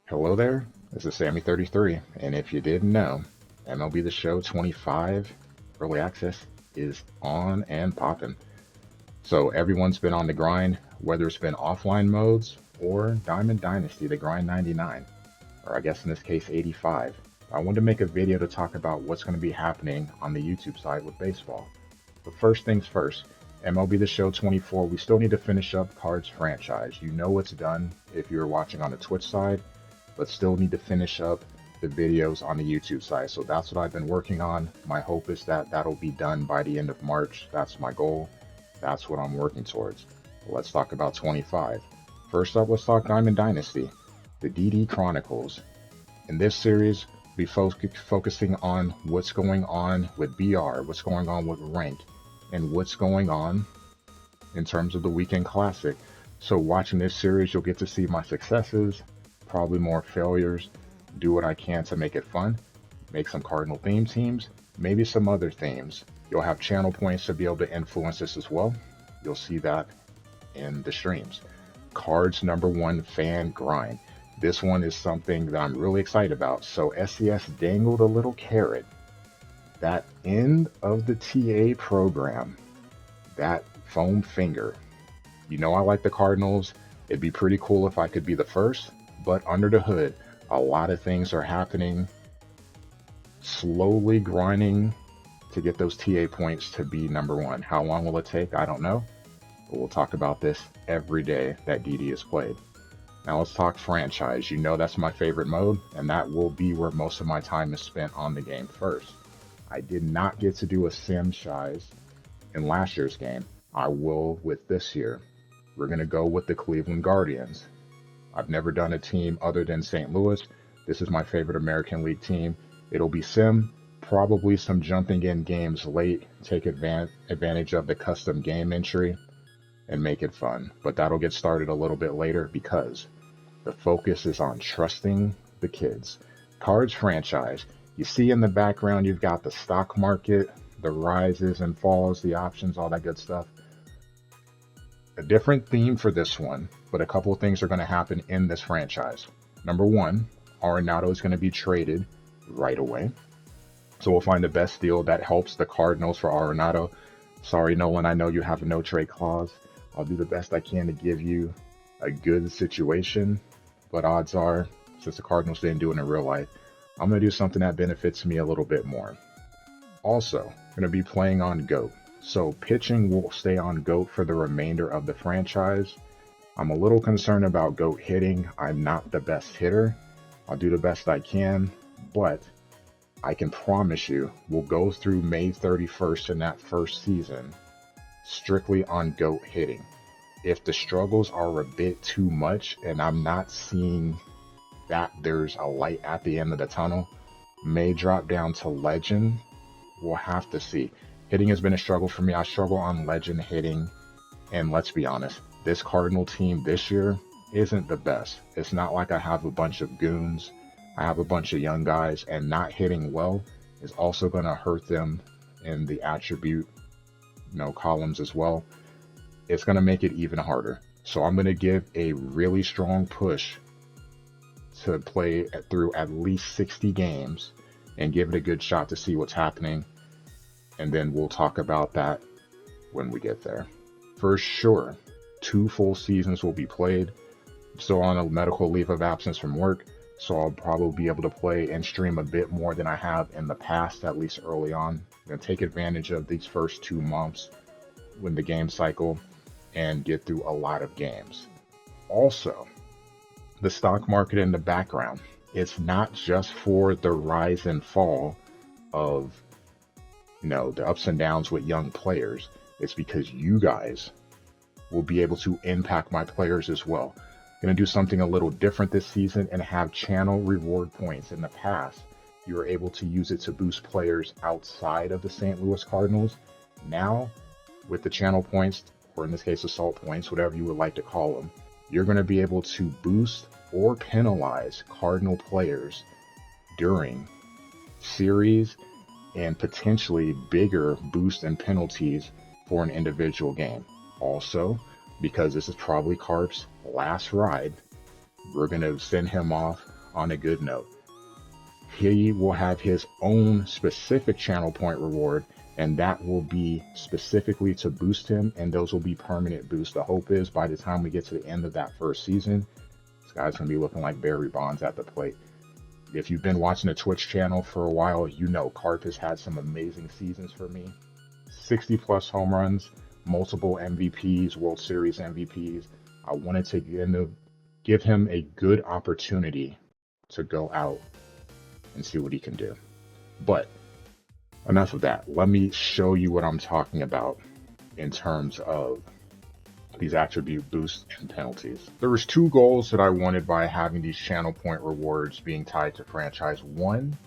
Hello there, this is Sammy33, and if you didn't know, MLB The Show 25 Early Access is on and popping. So everyone's been on the grind, whether it's been offline modes or Diamond Dynasty, the grind 99, or I guess in this case 85. I wanted to make a video to talk about what's going to be happening on the YouTube side with baseball. But first things first, MLB The Show 24, we still need to finish up Cards franchise. You know it's done if you're watching on the Twitch side, but still need to finish up the videos on the YouTube side. So that's what I've been working on. My hope is that that'll be done by the end of March. That's my goal. That's what I'm working towards. Let's talk about 25. First up, let's talk Diamond Dynasty, the DD Chronicles. In this series, we'll be focusing on what's going on with BR, what's going on with rank, and what's going on in terms of the Weekend Classic. So watching this series, you'll get to see my successes, probably more failures, do what I can to make it fun, make some Cardinal theme teams, maybe some other themes. You'll have channel points to be able to influence this as well. You'll see that in the streams. Cards #1 fan grind. This one is something that I'm really excited about. So SCS dangled a little carrot. That end of the TA program, that foam finger. You know I like the Cardinals. It'd be pretty cool if I could be the first, but under the hood, a lot of things are happening. Slowly grinding to get those TA points to be #1. How long will it take? I don't know. But we'll talk about this every day that DD is played. Now let's talk franchise. You know that's my favorite mode, and that will be where most of my time is spent on the game first. I did not get to do a sim shies in last year's game. I will with this year. We're going to go with the Cleveland Guardians. I've never done a team other than St. Louis. This is my favorite American League team. It'll be sim, probably some jumping in games late, take advantage of the custom game entry, and make it fun. But that'll get started a little bit later because the focus is on trusting the kids. Cards franchise. You see in the background, you've got the stock market, the rises and falls, the options, all that good stuff. A different theme for this one, but a couple of things are going to happen in this franchise. #1, Arenado is going to be traded right away. So we'll find the best deal that helps the Cardinals for Arenado. Sorry, Nolan, I know you have a no trade clause. I'll do the best I can to give you a good situation, but odds are, since the Cardinals didn't do it in real life, I'm going to do something that benefits me a little bit more. Also, going to be playing on GOAT. So pitching will stay on GOAT for the remainder of the franchise. I'm a little concerned about GOAT hitting. I'm not the best hitter. I'll do the best I can, but I can promise you we'll go through May 31st in that first season strictly on GOAT hitting. If the struggles are a bit too much and I'm not seeing that there's a light at the end of the tunnel, may drop down to Legend. We'll have to see. Hitting has been a struggle for me. I struggle on Legend hitting, and let's be honest, this Cardinal team this year isn't the best. It's not like I have a bunch of goons. I have a bunch of young guys, and not hitting well is also going to hurt them in the attribute, columns as well. It's going to make it even harder. So I'm going to give a really strong push to play through at least 60 games and give it a good shot to see what's happening. And then we'll talk about that when we get there. For sure, 2 full seasons will be played. I'm still on a medical leave of absence from work, so I'll probably be able to play and stream a bit more than I have in the past, at least early on. I'm going to take advantage of these first 2 months when the game cycle and get through a lot of games. Also, the stock market in the background. It's not just for the rise and fall of the ups and downs with young players. It's because you guys will be able to impact my players as well. Going to do something a little different this season and have channel reward points. In the past, you were able to use it to boost players outside of the St. Louis Cardinals. Now, with the channel points, or in this case, assault points, whatever you would like to call them, you're going to be able to boost or penalize Cardinal players during series and potentially bigger boosts and penalties for an individual game. Also, because this is probably Carp's last ride, we're going to send him off on a good note. He will have his own specific channel point reward, and that will be specifically to boost him, and those will be permanent boosts. The hope is by the time we get to the end of that first season, this guy's going to be looking like Barry Bonds at the plate. If you've been watching the Twitch channel for a while, you know Carp has had some amazing seasons for me. 60 plus home runs, multiple MVPs, World Series MVPs. I wanted to give him a good opportunity to go out and see what he can do. But enough of that. Let me show you what I'm talking about in terms of these attribute boosts and penalties. There was two goals that I wanted by having these channel point rewards being tied to franchise. One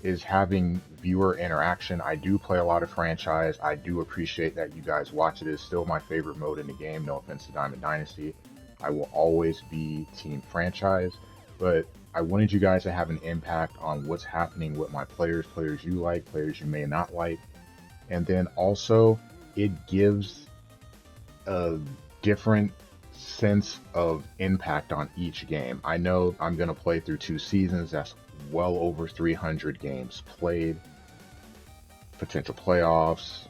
is having viewer interaction. I do play a lot of franchise. I do appreciate that you guys watch it. It's still my favorite mode in the game. No offense to Diamond Dynasty. I will always be team franchise, but I wanted you guys to have an impact on what's happening with my players you like, players you may not like. And then also it gives a different sense of impact on each game. I know I'm going to play through 2 seasons. That's well over 300 games played, potential playoffs,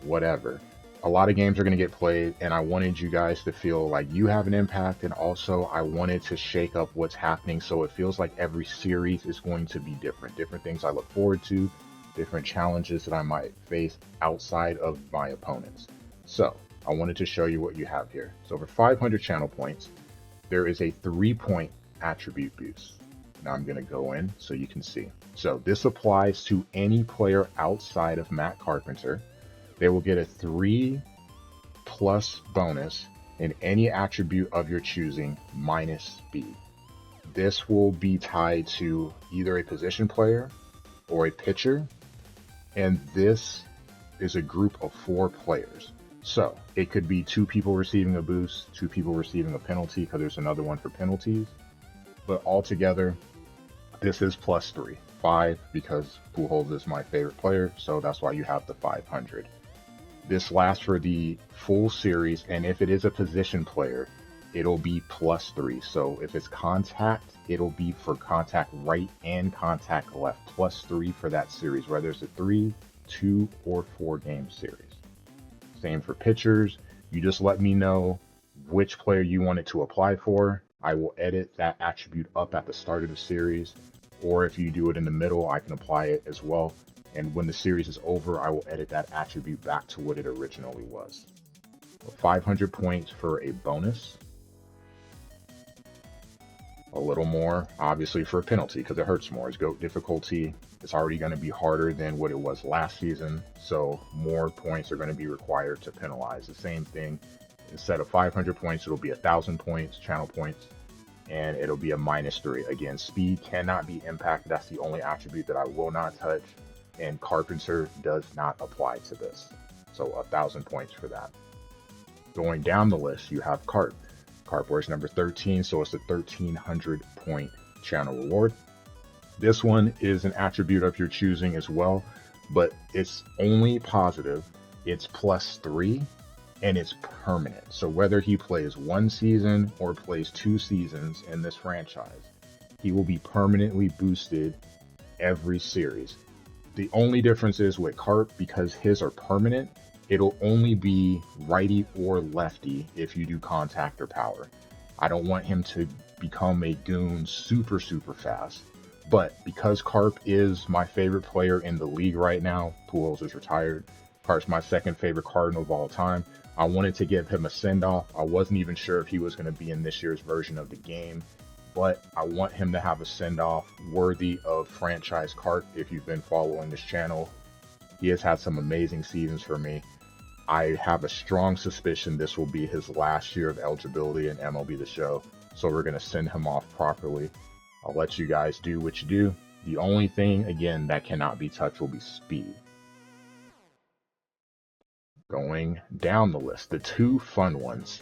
whatever. A lot of games are going to get played, and I wanted you guys to feel like you have an impact, and also I wanted to shake up what's happening so it feels like every series is going to be different things I look forward to, different challenges that I might face outside of my opponents. So I wanted to show you what you have here. So for 500 channel points, there is a 3-point attribute boost. Now I'm going to go in so you can see. So this applies to any player outside of Matt Carpenter. They will get a 3+ bonus in any attribute of your choosing minus speed. This will be tied to either a position player or a pitcher, and this is a group of 4 players. So it could be 2 people receiving a boost, 2 people receiving a penalty, because there's another one for penalties. But altogether, this is +3. 5 because Pujols is my favorite player, so that's why you have the 500. This lasts for the full series, and if it is a position player, it'll be +3. So if it's contact, it'll be for contact right and contact left, +3 for that series, whether it's a 3, 2, or 4 game series. Same for pitchers. You just let me know which player you want it to apply for. I will edit that attribute up at the start of the series, or if you do it in the middle, I can apply it as well. And when the series is over, I will edit that attribute back to what it originally was. 500 points for a bonus. A little more, obviously, for a penalty, because it hurts more. It's GOAT difficulty. It's already going to be harder than what it was last season, so more points are going to be required to penalize. The same thing, instead of 500 points, it'll be 1,000 points, channel points, and it'll be a -3. Again, speed cannot be impacted. That's the only attribute that I will not touch, and Carpenter does not apply to this. So 1,000 points for that. Going down the list, you have Carp. Carp wears number 13, so it's a 1,300 point channel reward. This one is an attribute of your choosing as well, but it's only positive. It's +3, and it's permanent. So whether he plays 1 season or plays 2 seasons in this franchise, he will be permanently boosted every series. The only difference is with Carp, because his are permanent, it'll only be righty or lefty if you do contact or power. I don't want him to become a goon super fast. But because Carp is my favorite player in the league right now, Pujols is retired. Carp's my second favorite Cardinal of all time. I wanted to give him a send-off. I wasn't even sure if he was going to be in this year's version of the game, but I want him to have a send-off worthy of franchise Carp. If you've been following this channel, he has had some amazing seasons for me. I have a strong suspicion this will be his last year of eligibility in MLB The Show, so we're going to send him off properly. I'll let you guys do what you do. The only thing, again, that cannot be touched will be speed. Going down the list, the 2 fun ones.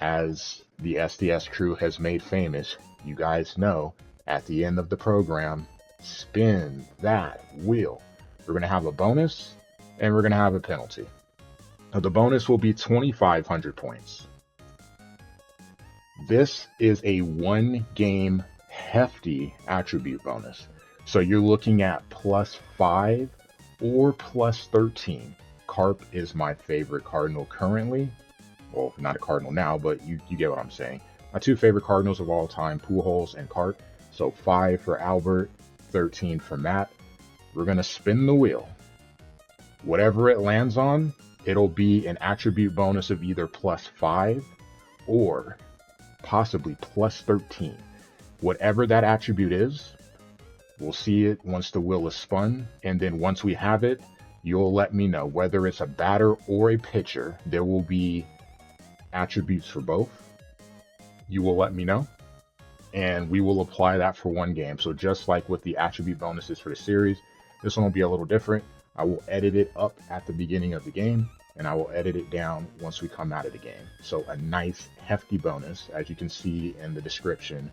As the SDS crew has made famous, you guys know, at the end of the program, spin that wheel. We're going to have a bonus, and we're going to have a penalty. Now, the bonus will be 2,500 points. This is a 1-game hefty attribute bonus. So you're looking at +5 or +13. Carp is my favorite Cardinal currently. Well, not a Cardinal now, but you get what I'm saying. My two favorite Cardinals of all time, Pujols and Carp. So 5 for Albert, 13 for Matt. We're going to spin the wheel. Whatever it lands on, it'll be an attribute bonus of either +5 or possibly +13. Whatever that attribute is, we'll see it once the wheel is spun. And then once we have it, you'll let me know whether it's a batter or a pitcher. There will be attributes for both. You will let me know, and we will apply that for one game. So just like with the attribute bonuses for the series, this one will be a little different. I will edit it up at the beginning of the game, and I will edit it down once we come out of the game. So a nice hefty bonus. As you can see in the description,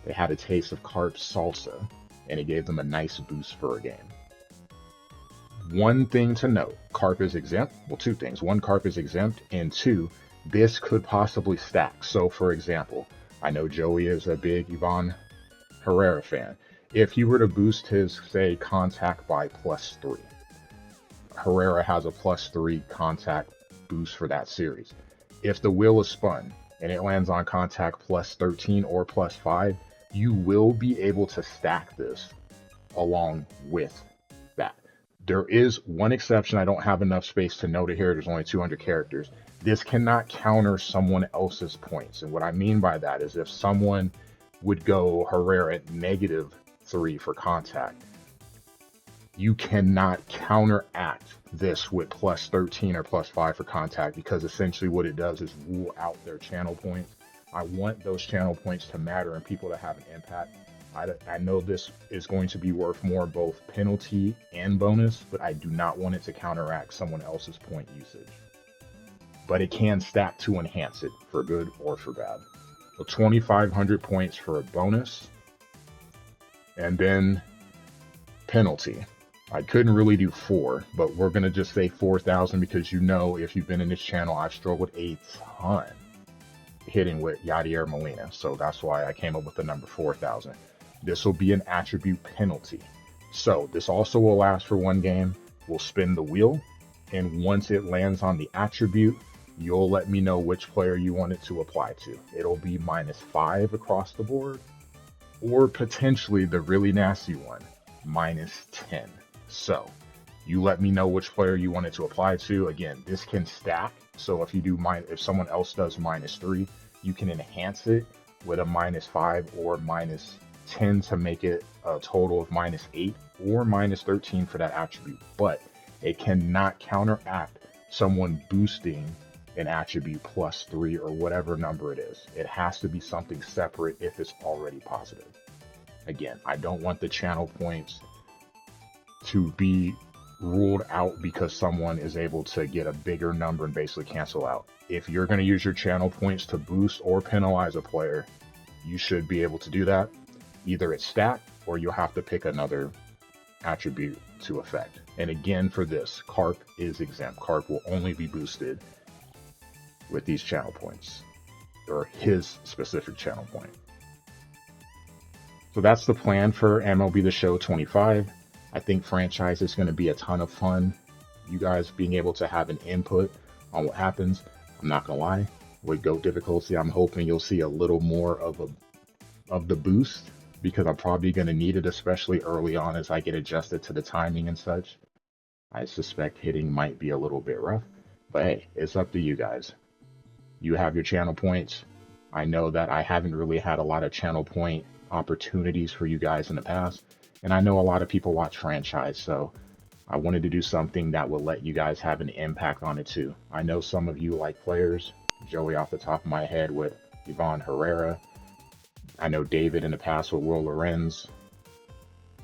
they had a taste of Carp salsa, and it gave them a nice boost for a game. One thing to note, Carp is exempt. Well, two things. One, Carp is exempt, and two, this could possibly stack. So for example, I know Joey is a big Ivan Herrera fan. If he were to boost his, say, contact by +3, Herrera has a +3 contact boost for that series. If the wheel is spun and it lands on contact +13 or +5, you will be able to stack this along with that. There is one exception. I don't have enough space to note it here. There's only 200 characters. This cannot counter someone else's points. And what I mean by that is if someone would go Herrera at -3 for contact, you cannot counteract this with +13 or +5 for contact, because essentially what it does is rule out their channel points. I want those channel points to matter and people to have an impact. I know this is going to be worth more, both penalty and bonus, but I do not want it to counteract someone else's point usage. But it can stack to enhance it for good or for bad. So 2,500 points for a bonus. And then penalty. I couldn't really do 4, but we're going to just say 4,000 because, you know, if you've been in this channel, I've struggled a ton hitting with Yadier Molina. So that's why I came up with the number 4,000. This will be an attribute penalty. So this also will last for one game. We'll spin the wheel, and once it lands on the attribute, you'll let me know which player you want it to apply to. It'll be -5 across the board, or potentially the really nasty one, -10. So you let me know which player you want it to apply to. Again, this can stack. So if you do if someone else does -3, you can enhance it with a -5 or -10 to make it a total of -8 or -13 for that attribute. But it cannot counteract someone boosting an attribute +3 or whatever number it is. It has to be something separate if it's already positive. Again, I don't want the channel points to be ruled out because someone is able to get a bigger number and basically cancel out. If you're going to use your channel points to boost or penalize a player, you should be able to do that. Either it's stacked or you'll have to pick another attribute to affect. And again, for this, Carp is exempt. Carp will only be boosted with these channel points, or his specific channel point. So that's the plan for MLB The Show 25. I think franchise is going to be a ton of fun. You guys being able to have an input on what happens. I'm not going to lie, with GOAT difficulty, I'm hoping you'll see a little more of the boost, because I'm probably going to need it, especially early on as I get adjusted to the timing and such. I suspect hitting might be a little bit rough, but hey, it's up to you guys. You have your channel points. I know that I haven't really had a lot of channel point opportunities for you guys in the past, and I know a lot of people watch franchise, so I wanted to do something that will let you guys have an impact on it too. I know some of you like players, Joey off the top of my head with Ivan Herrera. I know David in the past with Will Lorenz.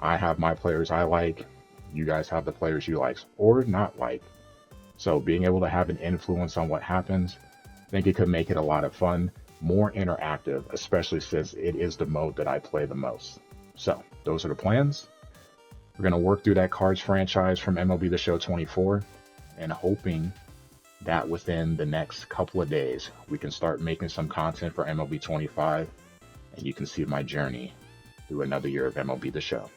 I have my players I like. You guys have the players you like or not like. So being able to have an influence on what happens, I think it could make it a lot of fun, more interactive, especially since it is the mode that I play the most. So those are the plans. We're going to work through that Cards franchise from MLB The Show 24 and hoping that within the next couple of days, we can start making some content for MLB 25 and you can see my journey through another year of MLB The Show.